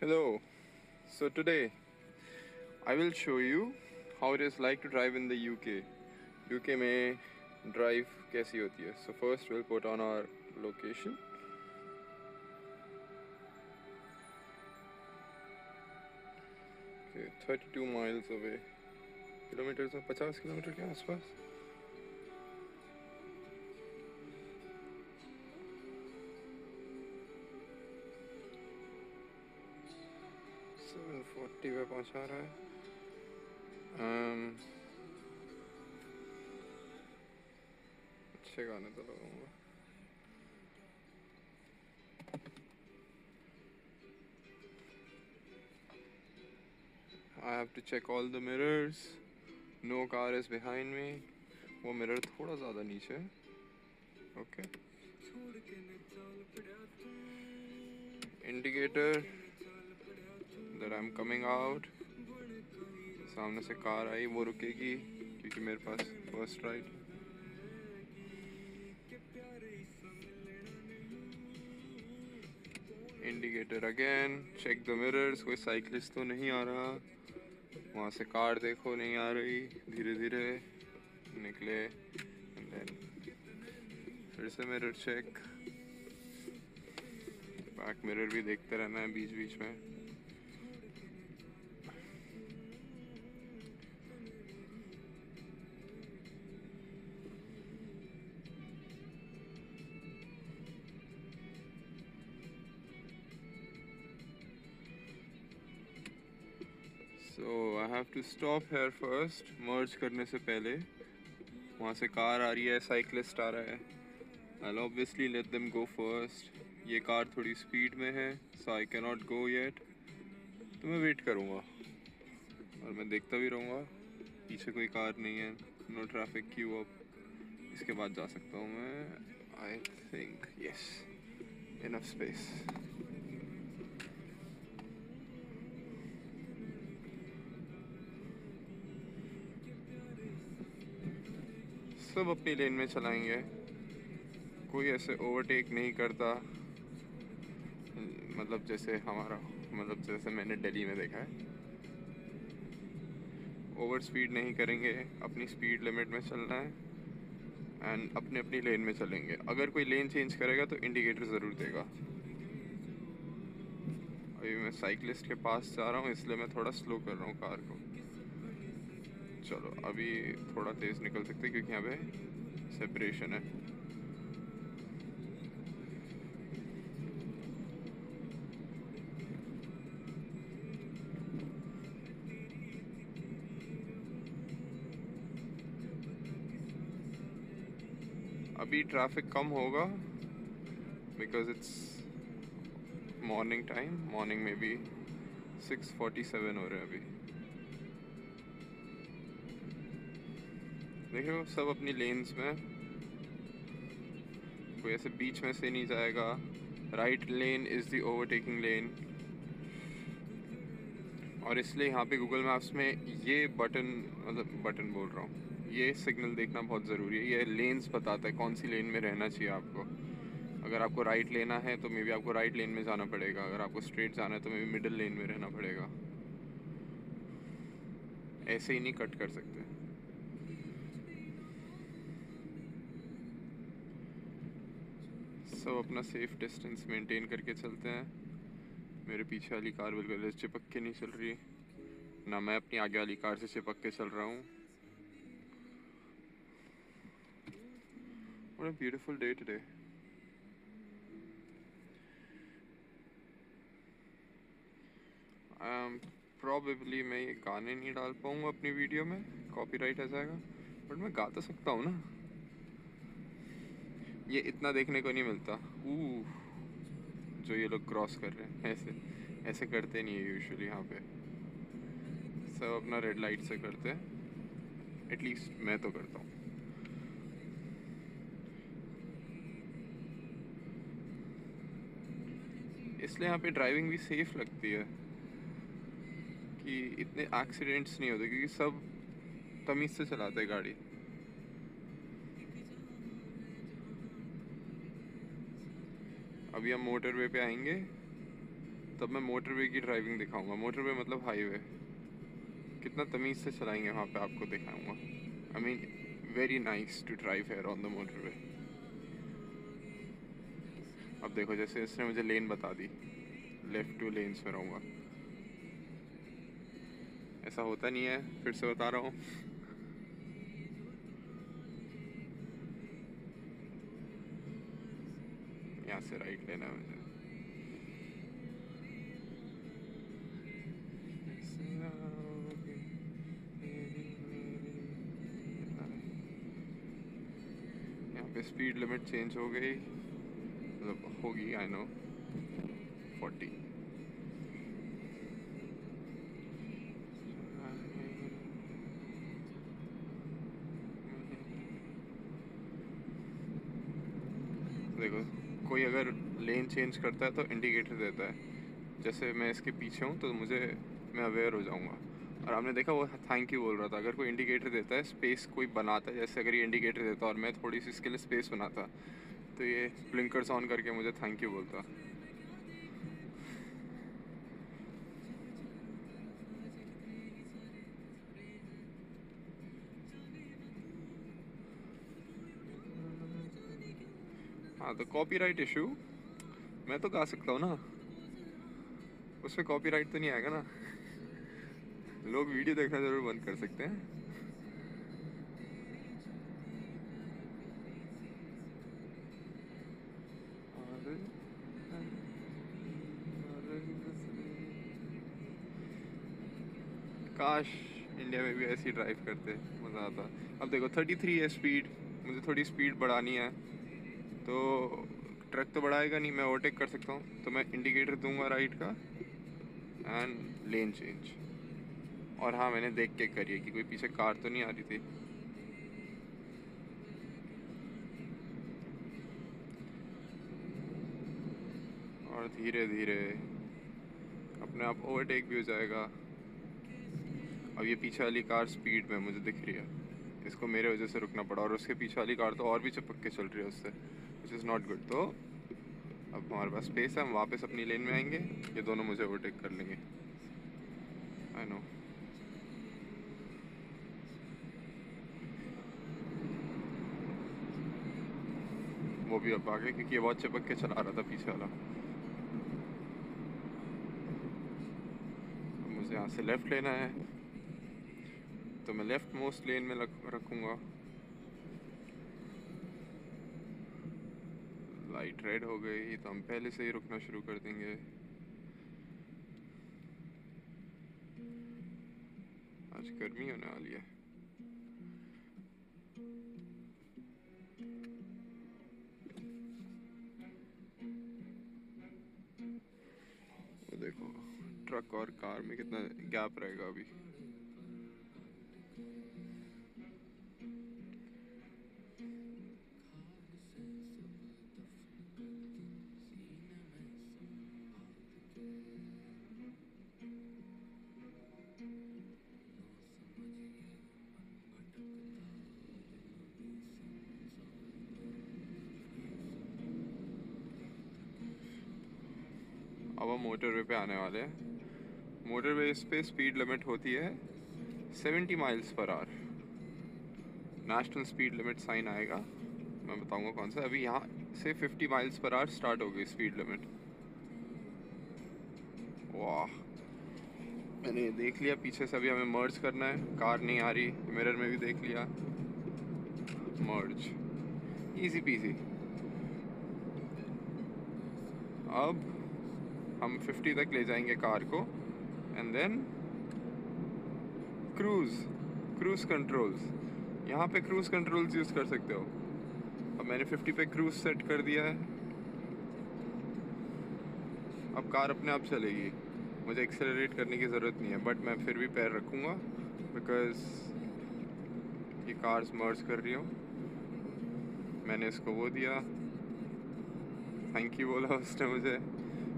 Hello. So today I will show you how it is like to drive in the UK. UK में drive कैसी होती है. So first we'll put on our location. Okay, 32 miles away. Kilometre में 50 kilometre के आसपास. 740 पे पहुंचा रहा है. अच्छे गाने तो लगाऊंगा. I have to check all the mirrors. No car is behind me. वो मिरर थोड़ा ज़्यादा नीचे है. Okay. Indicator that I'm coming out. सामने से कार आई, वो रुकेगी क्योंकि मेरे पास first right. Indicator again. Check the mirrors. कोई साइकिलिस्ट तो नहीं आ रहा. वहाँ से कार देखो नहीं आ रही. धीरे धीरे निकले. एंड देन फिर से मिरर चेक. बैक मिरर भी देखते रहना है बीच बीच में. So I have to stop here first. merge करने से पहले. वहाँ से कार आ रही है, साइकिलिस्ट आ रहा है. I'll obviously let them go first. ये कार थोड़ी स्पीड में है, so I cannot go yet. तो मैं वेट करूँगा और मैं देखता भी रहूँगा. पीछे कोई कार नहीं है. No traffic queue up. इसके बाद जा सकता हूँ मैं. I think yes, enough space. सब अपनी लेन में चलाएंगे. कोई ऐसे ओवरटेक नहीं करता. मतलब जैसे जैसे मैंने दिल्ली में देखा है. ओवर स्पीड नहीं करेंगे. अपनी स्पीड लिमिट में चलना है एंड अपनी अपनी लेन में चलेंगे. अगर कोई लेन चेंज करेगा तो इंडिकेटर ज़रूर देगा. अभी मैं साइकिलिस्ट के पास जा रहा हूँ, इसलिए मैं थोड़ा स्लो कर रहा हूँ कार को. चलो अभी थोड़ा तेज़ निकल सकते क्योंकि यहाँ पे सेपरेशन है. अभी ट्रैफिक कम होगा because it's morning time. Morning में भी 6:47 हो रहे हैं अभी. देखो सब अपनी लेन्स में. कोई ऐसे बीच में से नहीं जाएगा. Right lane is the overtaking lane. और इसलिए यहाँ पे गूगल मैप्स में ये बटन बोल रहा हूँ, ये सिग्नल देखना बहुत ज़रूरी है. ये लेन्स बताता है कौन सी लेन में रहना चाहिए आपको. अगर आपको राइट लेना है तो मे बी आपको राइट लेन में जाना पड़ेगा. अगर आपको स्ट्रेट जाना है तो मे बी मिडिल लेन में रहना पड़ेगा. ऐसे ही नहीं कट कर सकते. सब अपना सेफ डिस्टेंस मेंटेन करके चलते हैं. मेरे पीछे वाली कार बिल्कुल चिपक के नहीं चल रही ना, मैं अपनी आगे वाली कार से चिपक के चल रहा हूँ. What a beautiful day today. Probably मैं ये गाने नहीं डाल पाऊँगा अपनी वीडियो में, कॉपीराइट आ जाएगा. बट मैं गा तो सकता हूँ ना. ये इतना देखने को नहीं मिलता. जो ये लोग क्रॉस कर रहे हैं ऐसे करते नहीं है यूजुअली यहाँ पे. सब अपना रेड लाइट से करते हैं. एटलीस्ट मैं तो करता हूँ. इसलिए यहाँ पे ड्राइविंग भी सेफ लगती है कि इतने एक्सीडेंट्स नहीं होते क्योंकि सब तमीज़ से चलाते हैं गाड़ी. अभी हम मोटरवे पे आएंगे तब मैं मोटरवे की ड्राइविंग दिखाऊंगा। मोटरवे मतलब हाईवे, कितना तमीज़ से चलाएंगे वहाँ पे आपको दिखाऊंगा। I mean very nice to drive here on the motorway. अब देखो जैसे इसने मुझे लेन बता दी, लेफ़्ट 2 लेन्स में रहूँगा। ऐसा होता नहीं है, फिर से बता रहा हूँ। यहाँ से राइट लेना है मुझे। यहाँ पे स्पीड लिमिट चेंज हो गई, मतलब होगी, आई नो, 40। देखो कोई अगर लेन चेंज करता है तो इंडिकेटर देता है। जैसे मैं इसके पीछे हूँ तो मैं अवेयर हो जाऊँगा। और आपने देखा वो थैंक यू बोल रहा था। अगर कोई इंडिकेटर देता है, स्पेस कोई बनाता है, जैसे अगर ये इंडिकेटर देता और मैं थोड़ी सी इसके लिए स्पेस बनाता, तो ये ब्लिंकर्स ऑन करके मुझे थैंक यू बोलता। हाँ, तो कॉपीराइट इशू मैं तो गा सकता हूँ ना, उसमें कॉपीराइट तो नहीं आएगा ना। लोग वीडियो देखना जरूर बंद कर सकते हैं। काश इंडिया में भी ऐसी ड्राइव करते, मज़ा आता। अब देखो 33 है स्पीड, मुझे थोड़ी स्पीड बढ़ानी है, तो ट्रक तो बढ़ाएगा नहीं, मैं ओवरटेक कर सकता हूँ। तो मैं इंडिकेटर दूंगा राइट का एंड लेन चेंज। और हाँ, मैंने देख के करी है कि कोई पीछे कार तो नहीं आ रही थी। और धीरे धीरे अपने आप ओवरटेक भी हो जाएगा। अब ये पीछे वाली कार स्पीड में मुझे दिख रही है, इसको मेरे वजह से रुकना पड़ा, और उसके पीछे वाली कार तो और भी चिपक के चल रही है उससे, विच इज़ नॉट गुड। तो अब हमारे पास स्पेस है, हम वापस अपनी लेन में आएंगे, ये दोनों मुझे ओवरटेक कर लेंगे। I know. वो भी अब आगे, क्योंकि ये बहुत चिपक के चला रहा था पीछे वाला। अब मुझे यहाँ से लेफ़्ट लेना है, तो मैं लेफ़्ट मोस्ट लेन में रखूँगा। लाइट रेड हो गई तो हम पहले से ही रुकना शुरू कर देंगे। आज गर्मी होने वाली है। वो देखो ट्रक और कार में कितना गैप रहेगा अभी। अब हम मोटरवे पे आने वाले हैं। मोटरवे पे स्पीड लिमिट होती है 70 miles per hour. National speed limit sign आएगा, मैं बताऊंगा कौन सा। अभी यहाँ से 50 माइल्स पर आवर स्टार्ट हो गई स्पीड लिमिट। वाह, मैंने देख लिया पीछे से। अभी हमें मर्ज करना है, कार नहीं आ रही, मिरर में भी देख लिया। मर्ज, इजी पीजी। अब हम 50 तक ले जाएंगे कार को, एंड देन क्रूज़ कंट्रोल्स। यहाँ पे क्रूज़ कंट्रोल्स यूज़ कर सकते हो। अब मैंने 50 पे क्रूज़ सेट कर दिया है। अब कार अपने आप चलेगी, मुझे एक्सेलरेट करने की ज़रूरत नहीं है, बट मैं फिर भी पैर रखूँगा बिकॉज़ ये कार्स मर्ज कर रही हूँ। मैंने इसको वो दिया, थैंक यू बोला उसने मुझे।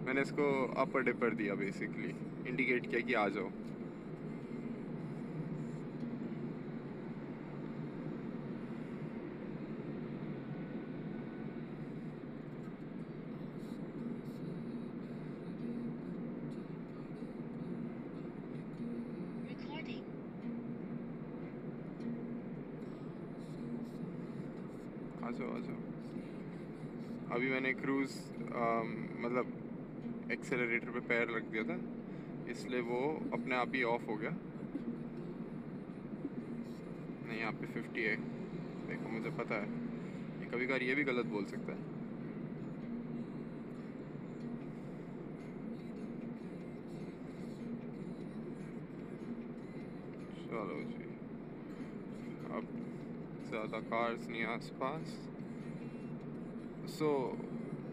मैंने इसको अपर डिपर दिया, बेसिकली इंडिकेट किया कि आ जाओ। आ जाओ आ जाओ। अभी मैंने क्रूज़ मतलब एक्सेलरेटर पे पैर रख दिया था, इसलिए वो अपने आप ही ऑफ हो गया। नहीं, यहाँ पे 50 है। देखो मुझे पता है, ये कभी कभार ये भी गलत बोल सकता है। चलो जी, अब ज़्यादा कार्स नहीं आसपास।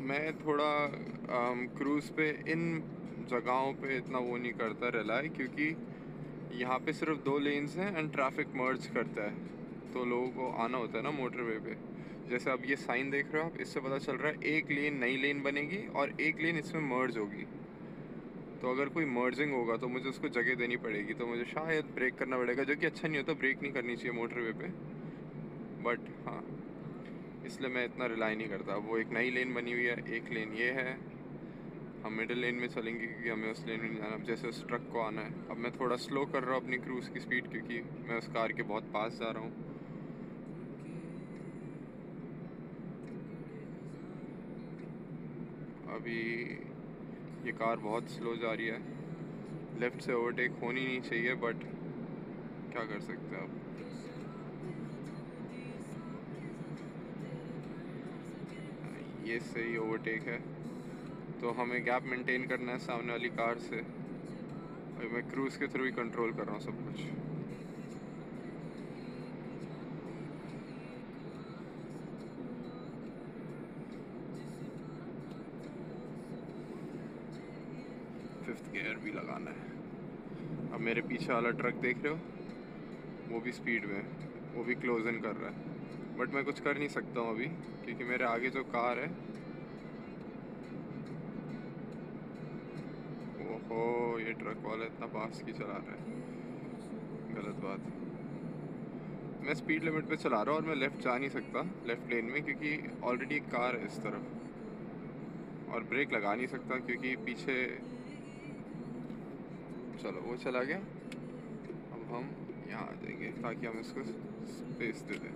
मैं थोड़ा क्रूज़ पे इन जगहों पे इतना वो नहीं करता रिलाई, क्योंकि यहाँ पे सिर्फ 2 लेन्स हैं एंड ट्रैफिक मर्ज करता है, तो लोगों को आना होता है ना मोटरवे पे। जैसे अब ये साइन देख रहे हो आप, इससे पता चल रहा है एक लेन नई लेन बनेगी और एक लेन इसमें मर्ज होगी। तो अगर कोई मर्जिंग होगा तो मुझे उसको जगह देनी पड़ेगी, तो मुझे शायद ब्रेक करना पड़ेगा, जो कि अच्छा नहीं होता। ब्रेक नहीं करनी चाहिए मोटरवे पे, बट हाँ, इसलिए मैं इतना रिलाई नहीं करता। वो एक नई लेन बनी हुई है, एक लेन ये है, हम मिडिल लेन में चलेंगे क्योंकि हमें उस लेन में नहीं जाना। जैसे उस ट्रक को आना है, अब मैं थोड़ा स्लो कर रहा हूँ अपनी क्रूज़ की स्पीड, क्योंकि मैं उस कार के बहुत पास जा रहा हूँ। अभी ये कार बहुत स्लो जा रही है, लेफ़्ट से ओवरटेक होनी नहीं चाहिए, बट क्या कर सकते हैं अब। ये सही ओवरटेक है, तो हमें गैप मेंटेन करना है सामने वाली कार से। अभी मैं क्रूज़ के थ्रू ही कंट्रोल कर रहा हूँ सब कुछ। फिफ्थ गियर भी लगाना है। अब मेरे पीछे वाला ट्रक देख रहे हो, वो भी स्पीड में, वो भी क्लोज इन कर रहा है, बट मैं कुछ कर नहीं सकता हूँ अभी, क्योंकि मेरे आगे जो कार है, ओहो, ये ट्रक वाला इतना फास्ट की चला रहा है, गलत बात। मैं स्पीड लिमिट पे चला रहा हूँ और मैं लेफ़्ट जा नहीं सकता लेफ़्ट लेन में, क्योंकि ऑलरेडी एक कार है इस तरफ, और ब्रेक लगा नहीं सकता क्योंकि पीछे। चलो वो चला गया, अब हम यहाँ आ जाएंगे ताकि हम इसको स्पेस दे दें।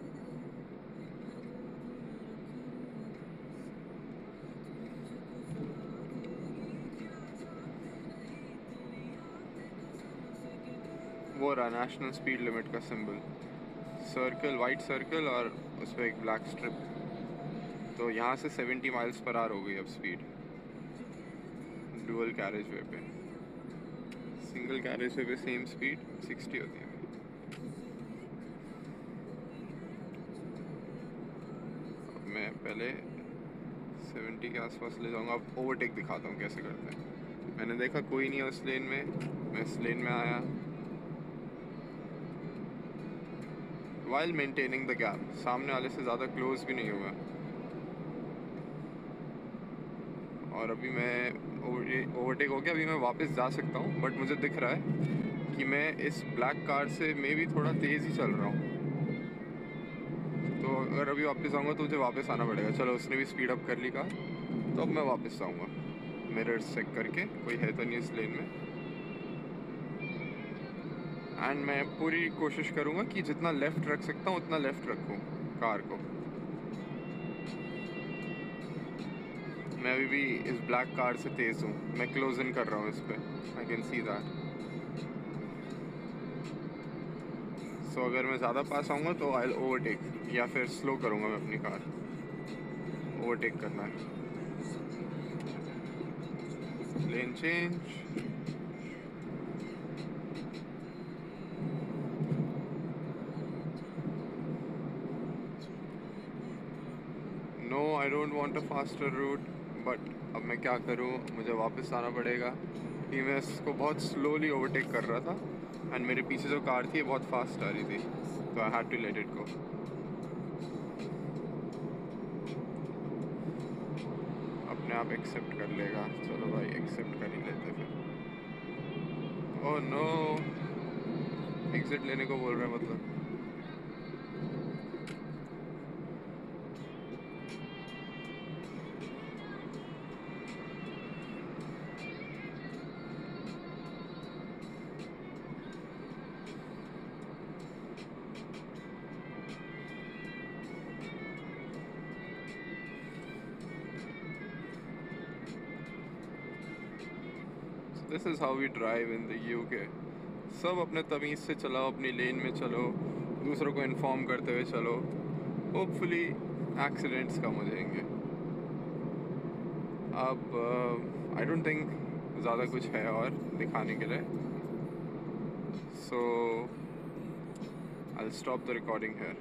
वो रहा नेशनल स्पीड लिमिट का सिंबल, सर्कल, वाइट सर्कल, और उस पर एक ब्लैक स्ट्रिप। तो यहाँ से 70 माइल्स पर आवर हो गई अब स्पीड, डुअल कैरेज वे पे। सिंगल कैरेज वे पे सेम स्पीड 60 होती है। अब मैं पहले 70 के आसपास ले जाऊँगा। अब ओवरटेक दिखाता हूँ कैसे करते हैं। मैंने देखा कोई नहीं है उस लेन में, मैं इस लेन में आया, वाइल मेंटेनिंग द गैप, सामने वाले से ज़्यादा क्लोज भी नहीं हुआ। और अभी मैं ओवरटेक हो गया, अभी मैं वापस जा सकता हूँ, बट मुझे दिख रहा है कि मैं इस ब्लैक कार से मे भी थोड़ा तेज़ ही चल रहा हूँ। तो अगर अभी वापस आऊँगा तो मुझे वापस आना पड़ेगा। चलो, उसने भी स्पीड अप कर ली कार, तो अब मैं वापस आऊँगा मिरर्स चेक करके, कोई है तो नहीं इस लेन में। एंड मैं पूरी कोशिश करूँगा कि जितना लेफ़्ट रख सकता हूँ उतना लेफ़्ट रखूँ कार को। मैं अभी भी इस ब्लैक कार से तेज़ हूँ, मैं क्लोज इन कर रहा हूँ इस पर, आई कैन सी दैट। सो अगर मैं ज़्यादा पास आऊँगा तो आई विल ओवरटेक, या फिर स्लो करूँगा मैं अपनी कार। ओवरटेक करना है, lane change. No, I don't want a faster route, but अब मैं क्या करूँ, मुझे वापस आना पड़ेगा, क्योंकि मैं इसको बहुत स्लोली ओवरटेक कर रहा था एंड मेरे पीछे जो कार थी बहुत फास्ट आ रही थी, तो I had to let it go. अपने आप एक्सेप्ट कर लेगा, चलो भाई एक्सेप्ट कर ही लेते फिर। ओह नो, एग्जिट लेने को बोल रहा है मतलब। This is how we drive in the UK. सब अपने तमीज़ से चलाओ, अपनी लेन में चलो, दूसरों को इन्फॉर्म करते हुए चलो, होपफुली एक्सीडेंट्स कम हो जाएंगे। अब आई डोंट थिंक ज़्यादा कुछ है और दिखाने के लिए, so I will stop the recording here.